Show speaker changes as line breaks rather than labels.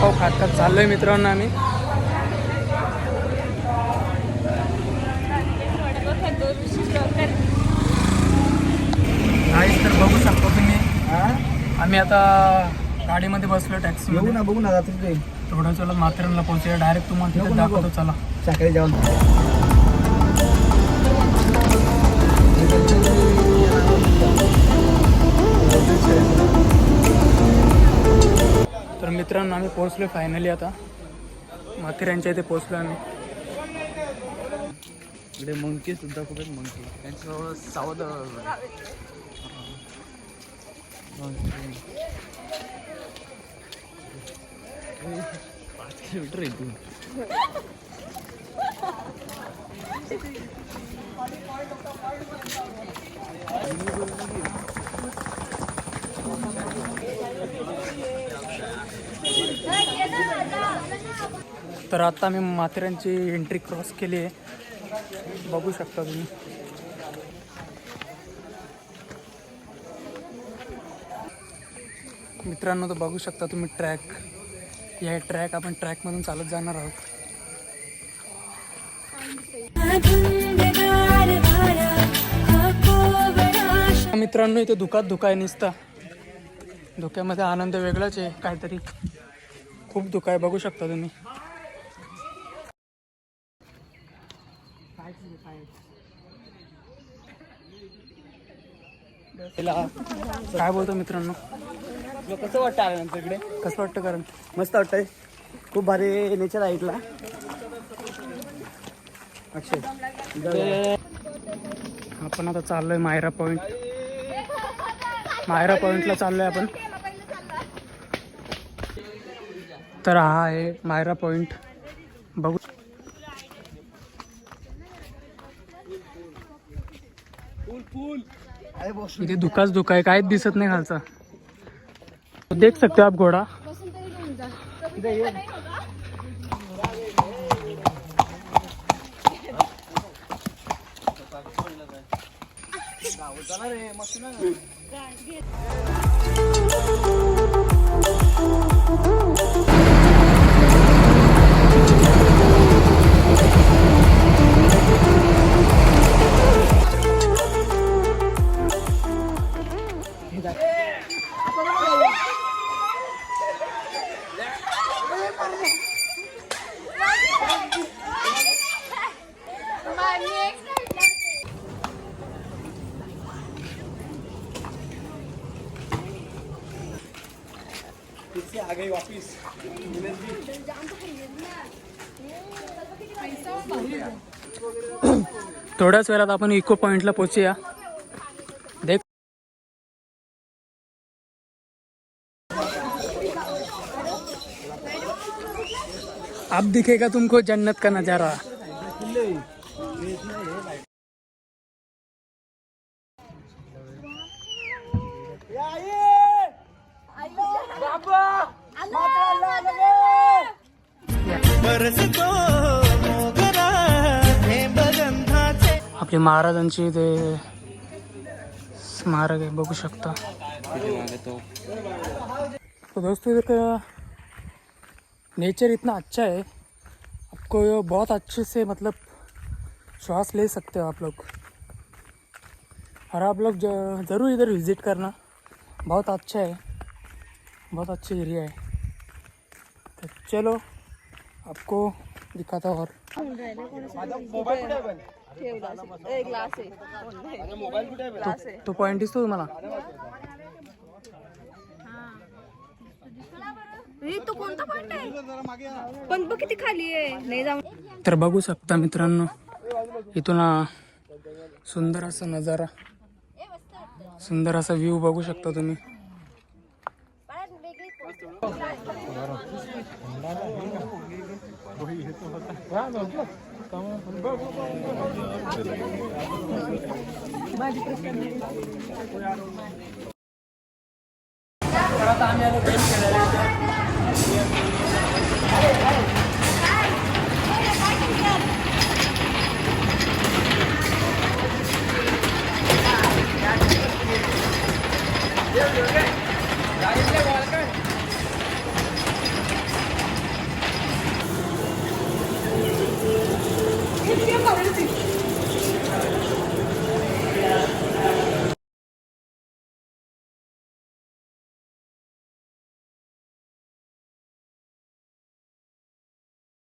वडापाव खात खात चाललोय मित्रांनो आम्ही. नाहीच तर बघू शकतो तुम्ही. आम्ही आता गाडीमध्ये बसलो टॅक्सी.
बघू ना जातो
थोड्या वेळात माथेरानला पोहोचूया. डायरेक्ट तुम्हाला तिथे दाखवतो. चला
सकाळी जाऊन.
तर मित्रांनो आम्ही पोहोचलो फायनली. आता माथेरानच्या इथे पोहोचलो आम्ही.
इकडे मंकी सुद्धा खूप आहेत. मंकी त्यांच्याजवळ सावध 5 किलोमीटर इथून.
तर आता आम्ही माथेरानची एंट्री क्रॉस केली आहे. बघू शकता तुम्ही. मित्रांनो तर बघू शकता तुम्ही ट्रॅक. या ट्रॅक आपण ट्रॅकमधून चालत जाणार आहोत. मित्रांनो इथे धुकाय निसता. धुक्यामध्ये आनंद वेगळाच आहे. काहीतरी खूप धुका आहे. बघू शकता तुम्ही. काय बोलतो मित्रांनो?
कसं वाटतं आल्यानंतर इकडे?
कसं वाटतं? कारण
मस्त वाटतंय. खूप भारी नेचर आहे इथला. अक्षय
आपण आता चाललोय मायरा पॉइंट. मायरा पॉइंटला चाललोय आपण. तर हा आहे मायरा पॉइंट. बघू इथे धुकाच धुका आहे. काहीच दिसत नाही खालचा. देख सकते हो आप घोडा.
आ गई वापिस.
थोड्याच वेळात आपण इको पॉइंटला पोहोचूया. देख अब दिखेगा तुमको जन्नत का नजारा. आपले महाराजांची ते स्मारक आहे. बघू शकता. तो दोस्तों इधर का नेचर इतना अच्छा है. आपको बहुत अच्छे से मतलब श्वास ले सकते हो आप लोग. और आप लोग ज़रूर इधर विज़िट करना. बहुत अच्छा है. बहुत अच्छी एरिया है. तो चलो आपको दिखाता हूँ. और तो पॉइंट दिसतो तुम्हाला.
तो कोणता पॉइंट आहे? पण बघ किती खाली आहे. नाही जाऊ.
तर बघू शकता मित्रांनो इथून सुंदर असा नजारा. सुंदर असा व्ह्यू बघू शकता तुम्ही. आता आम्ही आलो